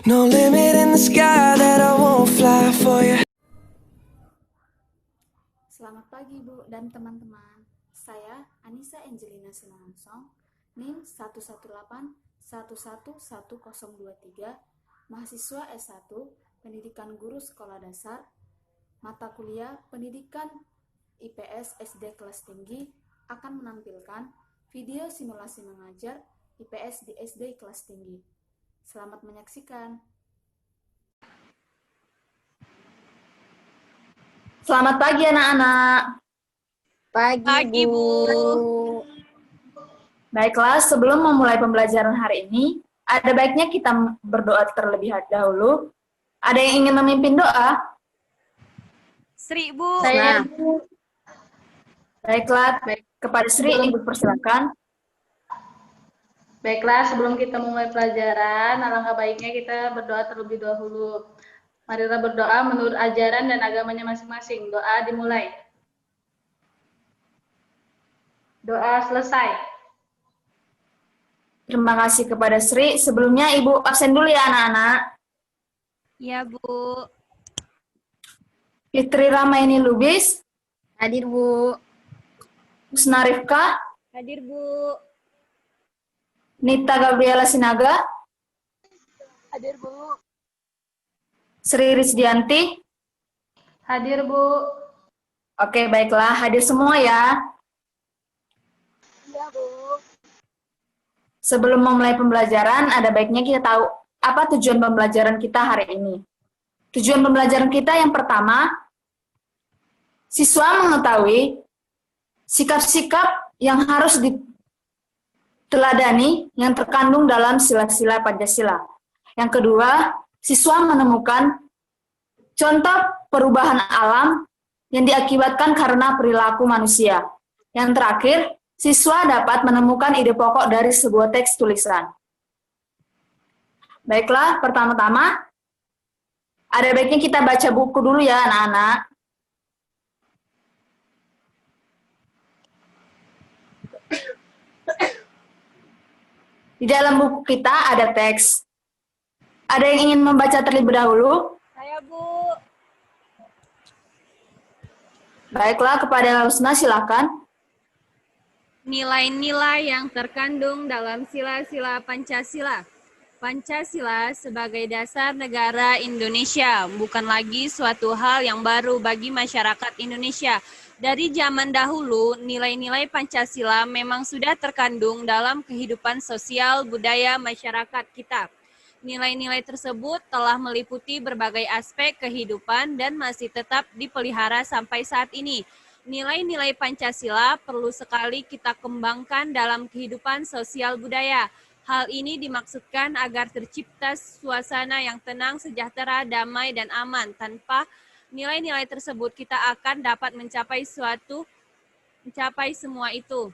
No limit in the sky that I won't fly for you. Selamat pagi Bu dan teman-teman. Saya Anissa Angelina Sinangsong, NIM 118111023, mahasiswa S1, Pendidikan Guru Sekolah Dasar, mata kuliah Pendidikan IPS SD kelas tinggi, akan menampilkan video simulasi mengajar IPS di SD kelas tinggi. Selamat menyaksikan. Selamat pagi anak-anak. Pagi, Bu. Baiklah, sebelum memulai pembelajaran hari ini, ada baiknya kita berdoa terlebih dahulu. Ada yang ingin memimpin doa? Sri, Bu. Saya. Baiklah, kepada Sri, Ibu persilakan. Baiklah, sebelum kita mulai pelajaran, alangkah baiknya kita berdoa terlebih dahulu. Marilah berdoa menurut ajaran dan agamanya masing-masing. Doa dimulai. Doa selesai. Terima kasih kepada Sri. Sebelumnya Ibu absen dulu ya anak-anak. Ya, Bu. Fitri Ramaini Lubis. Hadir, Bu. Husna Rifka. Hadir, Bu. Nita Gabriela Sinaga. Hadir, Bu. Sri Rizdianti. Hadir, Bu. Oke, baiklah. Hadir semua ya. Ya, Bu. Sebelum memulai pembelajaran, ada baiknya kita tahu apa tujuan pembelajaran kita hari ini. Tujuan pembelajaran kita yang pertama, siswa mengetahui sikap-sikap yang harus diteladani yang terkandung dalam sila-sila Pancasila. Yang kedua, siswa menemukan contoh perubahan alam yang diakibatkan karena perilaku manusia. Yang terakhir, siswa dapat menemukan ide pokok dari sebuah teks tulisan. Baiklah, pertama-tama, ada baiknya kita baca buku dulu ya anak-anak. Di dalam buku kita ada teks. Ada yang ingin membaca terlebih dahulu? Saya, Bu. Baiklah, kepada Husna silakan. Nilai-nilai yang terkandung dalam sila-sila Pancasila. Pancasila sebagai dasar negara Indonesia bukan lagi suatu hal yang baru bagi masyarakat Indonesia. Dari zaman dahulu, nilai-nilai Pancasila memang sudah terkandung dalam kehidupan sosial budaya masyarakat kita. Nilai-nilai tersebut telah meliputi berbagai aspek kehidupan dan masih tetap dipelihara sampai saat ini. Nilai-nilai Pancasila perlu sekali kita kembangkan dalam kehidupan sosial budaya. Hal ini dimaksudkan agar tercipta suasana yang tenang, sejahtera, damai, dan aman. Tanpa nilai-nilai tersebut, kita akan dapat mencapai semua itu.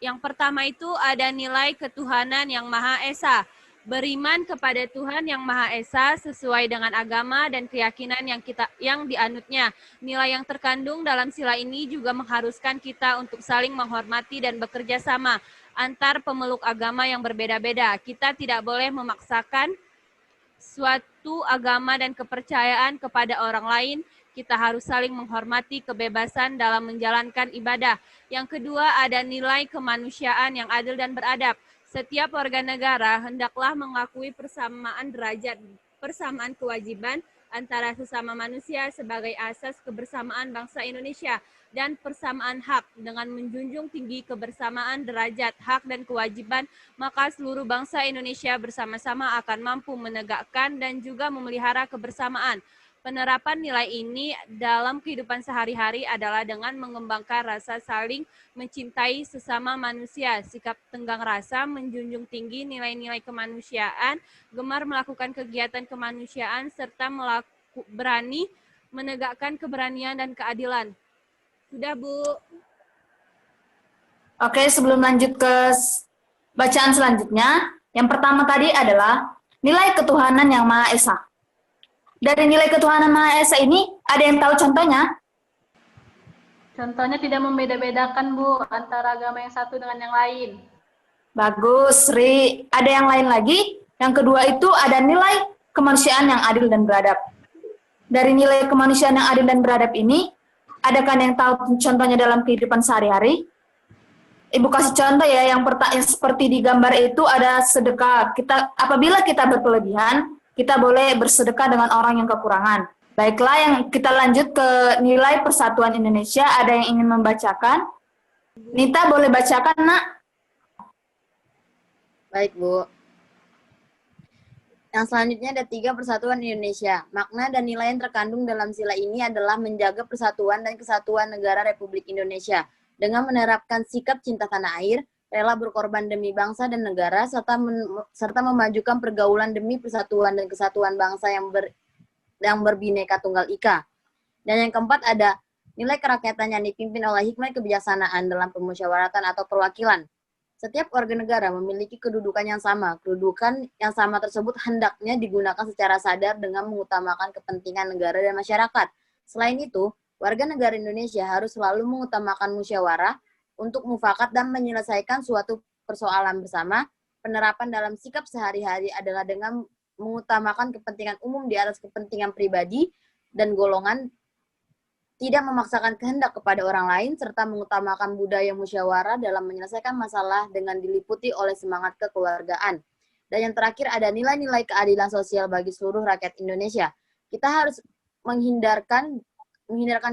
Yang pertama itu ada nilai ketuhanan yang Maha Esa. Beriman kepada Tuhan yang Maha Esa sesuai dengan agama dan keyakinan yang dianutnya. Nilai yang terkandung dalam sila ini juga mengharuskan kita untuk saling menghormati dan bekerja sama antar pemeluk agama yang berbeda-beda. Kita tidak boleh memaksakan suatu agama dan kepercayaan kepada orang lain. Kita harus saling menghormati kebebasan dalam menjalankan ibadah. Yang kedua, ada nilai kemanusiaan yang adil dan beradab. Setiap warga negara hendaklah mengakui persamaan derajat, persamaan kewajiban antara sesama manusia sebagai asas kebersamaan bangsa Indonesia dan persamaan hak. Dengan menjunjung tinggi kebersamaan derajat, hak, dan kewajiban, maka seluruh bangsa Indonesia bersama-sama akan mampu menegakkan dan juga memelihara kebersamaan. Penerapan nilai ini dalam kehidupan sehari-hari adalah dengan mengembangkan rasa saling mencintai sesama manusia, sikap tenggang rasa, menjunjung tinggi nilai-nilai kemanusiaan, gemar melakukan kegiatan kemanusiaan, serta berani menegakkan keberanian dan keadilan. Sudah, Bu. Oke, sebelum lanjut ke bacaan selanjutnya, yang pertama tadi adalah nilai ketuhanan yang Maha Esa. Dari nilai ketuhanan Maha Esa ini, ada yang tahu contohnya? Contohnya tidak membeda-bedakan, Bu, antara agama yang satu dengan yang lain. Bagus, Sri. Ada yang lain lagi? Yang kedua itu ada nilai kemanusiaan yang adil dan beradab. Dari nilai kemanusiaan yang adil dan beradab ini, ada kan yang tahu contohnya dalam kehidupan sehari-hari? Ibu kasih contoh ya, yang seperti di gambar itu ada sedekah. Apabila kita berkelebihan, kita boleh bersedekah dengan orang yang kekurangan. Baiklah, yang kita lanjut ke nilai persatuan Indonesia. Ada yang ingin membacakan? Nita boleh bacakan, Nak? Baik, Bu. Yang selanjutnya ada 3 persatuan Indonesia. Makna dan nilai yang terkandung dalam sila ini adalah menjaga persatuan dan kesatuan negara Republik Indonesia dengan menerapkan sikap cinta tanah air, rela berkorban demi bangsa dan negara, serta memajukan pergaulan demi persatuan dan kesatuan bangsa yang berbineka tunggal ika. Dan yang keempat ada nilai kerakyatan yang dipimpin oleh hikmat kebijaksanaan dalam pemusyawaratan atau perwakilan. Setiap warga negara memiliki kedudukan yang sama. Kedudukan yang sama tersebut hendaknya digunakan secara sadar dengan mengutamakan kepentingan negara dan masyarakat. Selain itu, warga negara Indonesia harus selalu mengutamakan musyawarah untuk mufakat dan menyelesaikan suatu persoalan bersama. Penerapan dalam sikap sehari-hari adalah dengan mengutamakan kepentingan umum di atas kepentingan pribadi dan golongan, tidak memaksakan kehendak kepada orang lain, serta mengutamakan budaya musyawarah dalam menyelesaikan masalah dengan diliputi oleh semangat kekeluargaan. Dan yang terakhir ada nilai-nilai keadilan sosial bagi seluruh rakyat Indonesia. Kita harus menghindarkan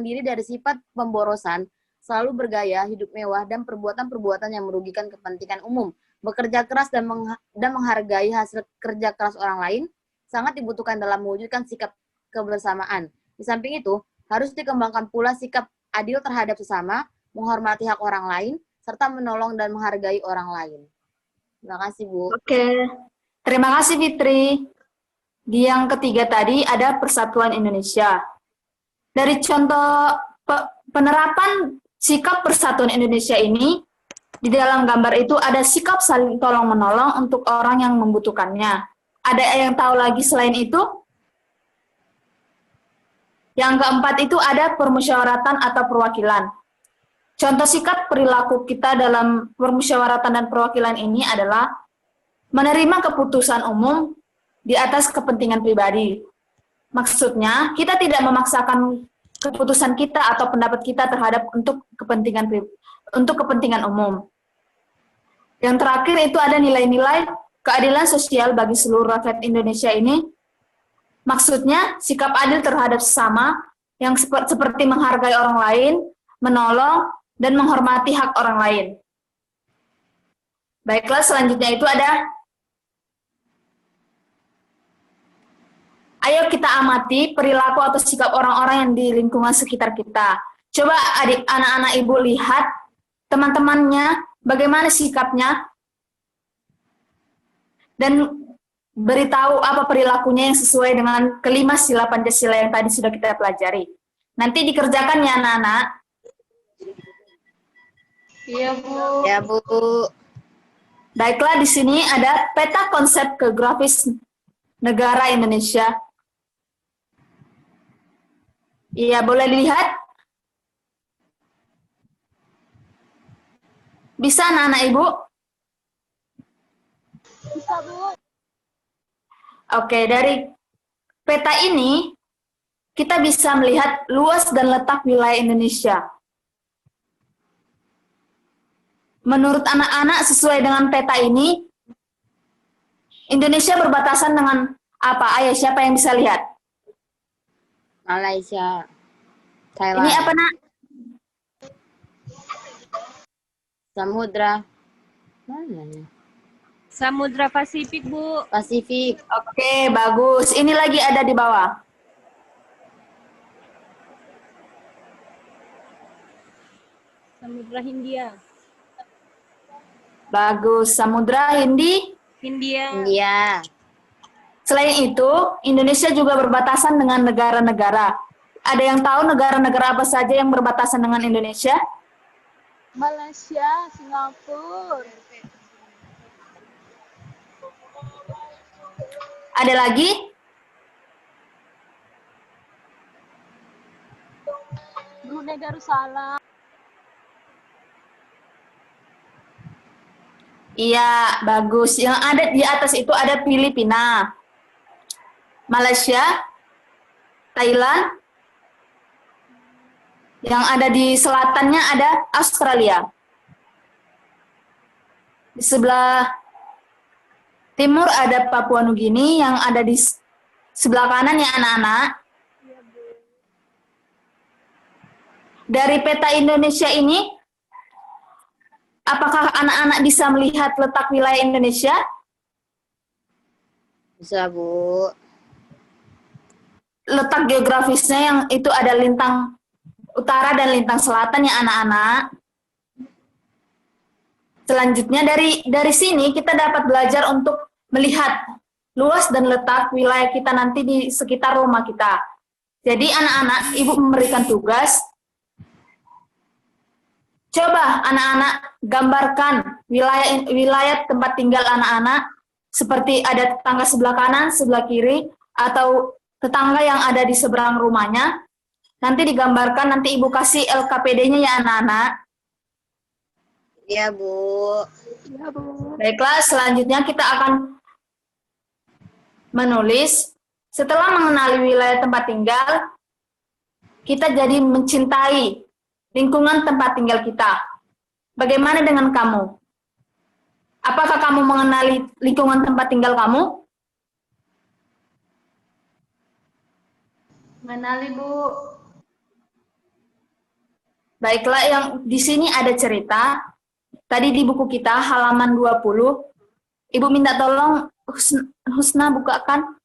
diri dari sifat pemborosan, selalu bergaya, hidup mewah, dan perbuatan-perbuatan yang merugikan kepentingan umum. Bekerja keras dan menghargai hasil kerja keras orang lain sangat dibutuhkan dalam mewujudkan sikap kebersamaan. Di samping itu, harus dikembangkan pula sikap adil terhadap sesama, menghormati hak orang lain, serta menolong dan menghargai orang lain. Terima kasih, Bu. Oke, terima kasih Fitri. Di yang ketiga tadi ada Persatuan Indonesia. Dari contoh penerapan sikap Persatuan Indonesia ini, di dalam gambar itu ada sikap saling tolong-menolong untuk orang yang membutuhkannya. Ada yang tahu lagi selain itu? Yang keempat itu ada permusyawaratan atau perwakilan. Contoh sikap perilaku kita dalam permusyawaratan dan perwakilan ini adalah menerima keputusan umum di atas kepentingan pribadi. Maksudnya, kita tidak memaksakan keputusan kita atau pendapat kita terhadap untuk kepentingan umum. Yang terakhir itu ada nilai-nilai keadilan sosial bagi seluruh rakyat Indonesia ini. Maksudnya, sikap adil terhadap sesama yang seperti menghargai orang lain, menolong, dan menghormati hak orang lain. Baiklah, selanjutnya itu ada, ayo kita amati perilaku atau sikap orang-orang yang di lingkungan sekitar kita. Coba anak-anak ibu lihat teman-temannya, bagaimana sikapnya, dan beritahu apa perilakunya yang sesuai dengan kelima sila Pancasila yang tadi sudah kita pelajari. Nanti dikerjakan ya anak-anak. Iya, Bu. Ya, Bu. Baiklah, di sini ada peta konsep geografis negara Indonesia. Iya, boleh dilihat? Bisa anak-anak ibu? Bisa, Bu. Oke, dari peta ini kita bisa melihat luas dan letak wilayah Indonesia. Menurut anak-anak, sesuai dengan peta ini, Indonesia berbatasan dengan apa? Ayo, siapa yang bisa lihat? Malaysia. Thailand. Ini apa, Nak? Samudra. Mana ya? Samudra Pasifik, Bu. Pasifik. Oke, bagus. Ini lagi ada di bawah. Samudra Hindia. Bagus. Samudra Hindi. Hindia. India. Selain itu, Indonesia juga berbatasan dengan negara-negara. Ada yang tahu negara-negara apa saja yang berbatasan dengan Indonesia? Malaysia, Singapura. Ada lagi? Brunei Darussalam. Iya, bagus. Yang ada di atas itu ada Filipina, Malaysia, Thailand. Yang ada di selatannya ada Australia. Di sebelah timur ada Papua Nugini, yang ada di sebelah kanan ya anak-anak. Dari peta Indonesia ini, apakah anak-anak bisa melihat letak wilayah Indonesia? Bisa, Bu. Letak geografisnya yang itu ada lintang utara dan lintang selatan ya anak-anak. Selanjutnya dari sini kita dapat belajar untuk melihat luas dan letak wilayah kita nanti di sekitar rumah kita. Jadi anak-anak, Ibu memberikan tugas. Coba anak-anak gambarkan wilayah tempat tinggal anak-anak, seperti ada tetangga sebelah kanan, sebelah kiri, atau tetangga yang ada di seberang rumahnya. Nanti digambarkan, nanti Ibu kasih LKPD-nya ya anak-anak. Iya, Bu. Baiklah, selanjutnya kita akan menulis. Setelah mengenali wilayah tempat tinggal, kita jadi mencintai lingkungan tempat tinggal kita. Bagaimana dengan kamu? Apakah kamu mengenali lingkungan tempat tinggal kamu? Mengenali, Bu. Baiklah, yang di sini ada cerita. Tadi di buku kita halaman 20. Ibu minta tolong Husna bukakan.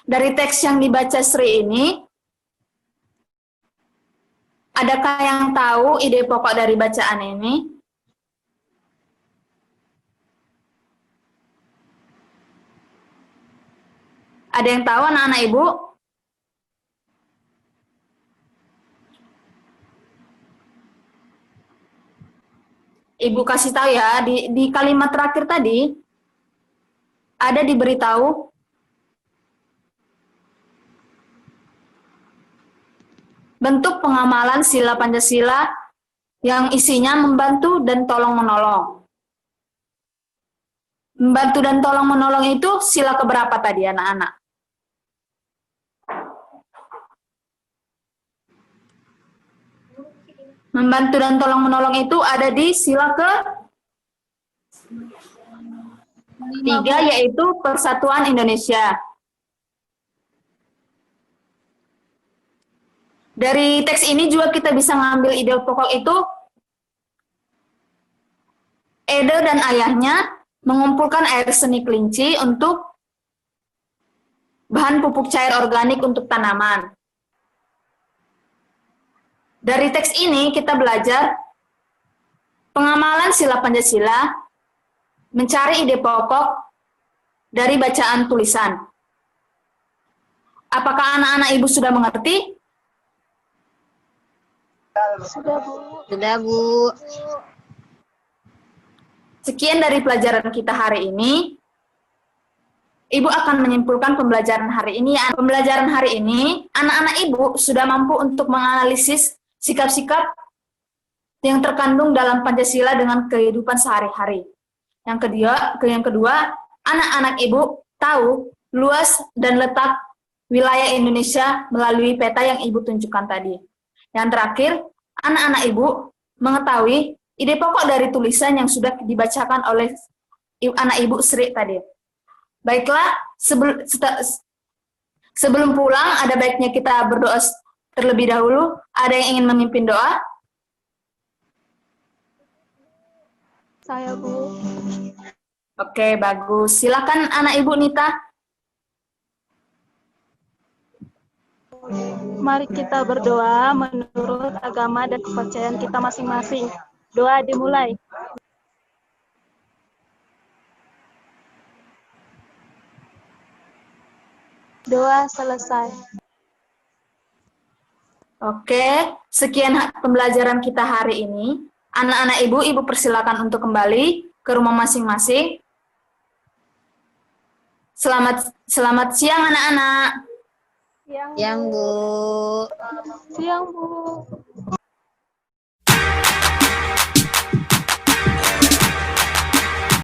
Dari teks yang dibaca Sri ini, adakah yang tahu ide pokok dari bacaan ini? Ada yang tahu anak-anak Ibu? Ibu kasih tahu ya, di kalimat terakhir tadi, ada diberitahu bentuk pengamalan sila Pancasila yang isinya membantu dan tolong-menolong. Membantu dan tolong-menolong itu sila keberapa tadi anak-anak? Membantu dan tolong-menolong itu ada di sila ke-3, yaitu Persatuan Indonesia. Dari teks ini juga kita bisa ngambil ide pokok itu, Ede dan ayahnya mengumpulkan air seni kelinci untuk bahan pupuk cair organik untuk tanaman. Dari teks ini kita belajar pengamalan sila Pancasila, mencari ide pokok dari bacaan tulisan. Apakah anak-anak Ibu sudah mengerti? Sudah, Bu. Sekian dari pelajaran kita hari ini. Ibu akan menyimpulkan pembelajaran hari ini. Pembelajaran hari ini, anak-anak Ibu sudah mampu untuk menganalisis sikap-sikap yang terkandung dalam Pancasila dengan kehidupan sehari-hari. Yang kedua, anak-anak Ibu tahu luas dan letak wilayah Indonesia melalui peta yang Ibu tunjukkan tadi. Yang terakhir, anak-anak Ibu mengetahui ide pokok dari tulisan yang sudah dibacakan oleh anak Ibu Sri tadi. Baiklah, sebelum pulang, ada baiknya kita berdoa terlebih dahulu. Ada yang ingin memimpin doa? Saya, Bu. Oke, bagus. Silakan anak Ibu Nita. Mari kita berdoa menurut agama dan kepercayaan kita masing-masing. Doa dimulai. Doa selesai. Oke, sekian pembelajaran kita hari ini. Anak-anak Ibu persilakan untuk kembali ke rumah masing-masing. Selamat siang anak-anak. Siang, Yang, Bu. Siang, Bu.